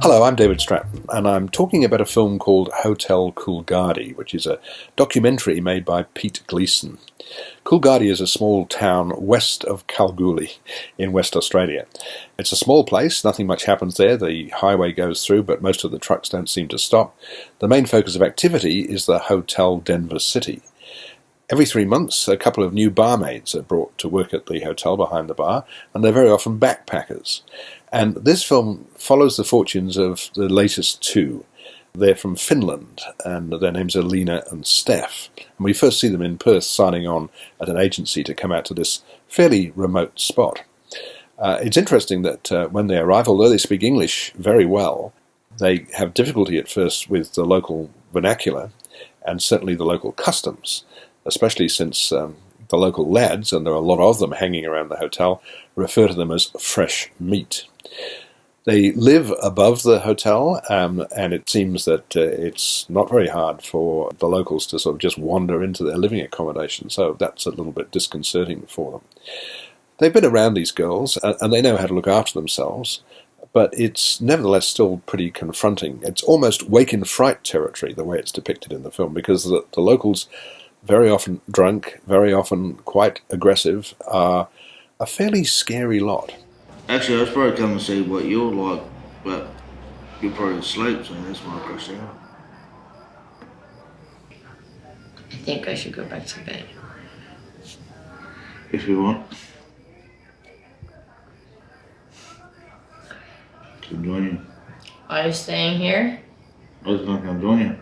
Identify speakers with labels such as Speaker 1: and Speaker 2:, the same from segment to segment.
Speaker 1: Hello, I'm David Stratton, and I'm talking about a film called Hotel Coolgardie, which is a documentary made by Pete Gleeson. Coolgardie is a small town west of Kalgoorlie in West Australia. It's a small place, nothing much happens there. The highway goes through, but most of the trucks don't seem to stop. The main focus of activity is the Hotel Denver City. Every 3 months, a couple of new barmaids are brought to work at the hotel behind the bar, and they're very often backpackers. And this film follows the fortunes of the latest two. They're from Finland, and their names are Lena and Steph. And we first see them in Perth signing on at an agency to come out to this fairly remote spot. It's interesting that when they arrive, although they speak English very well, they have difficulty at first with the local vernacular and certainly the local customs, especially since the local lads, and there are a lot of them hanging around the hotel, refer to them as fresh meat. They live above the hotel, and it seems that it's not very hard for the locals to sort of just wander into their living accommodation, so that's a little bit disconcerting for them. They've been around these girls, and they know how to look after themselves, but it's nevertheless still pretty confronting. It's almost wake in fright territory, the way it's depicted in the film, because the locals, very often drunk, very often quite aggressive, are a fairly scary lot.
Speaker 2: Actually, I was probably coming to see what you're like, but you're probably asleep, so that's why I crashed out.
Speaker 3: I think I should go back to bed.
Speaker 2: If you want. Come join you.
Speaker 3: Are you staying here?
Speaker 2: I was gonna come join you.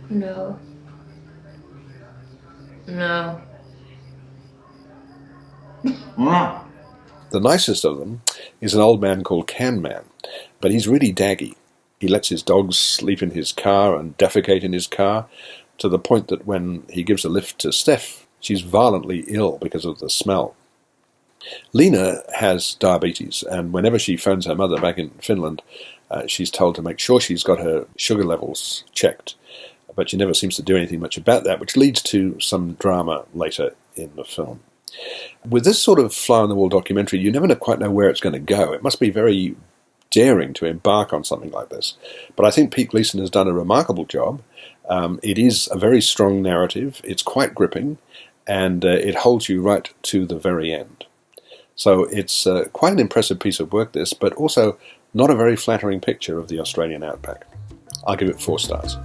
Speaker 3: No. No.
Speaker 2: Why not?
Speaker 1: The nicest of them is an old man called Can Man, but he's really daggy. He lets his dogs sleep in his car and defecate in his car, to the point that when he gives a lift to Steph, she's violently ill because of the smell. Lena has diabetes, and whenever she phones her mother back in Finland, she's told to make sure she's got her sugar levels checked. But she never seems to do anything much about that, which leads to some drama later in the film. With this sort of fly-on-the-wall documentary, you never quite know where it's going to go. It must be very daring to embark on something like this. But I think Pete Gleeson has done a remarkable job. It is a very strong narrative. It's quite gripping, and it holds you right to the very end. So it's quite an impressive piece of work, this, but also not a very flattering picture of the Australian outback. I'll give it 4 stars.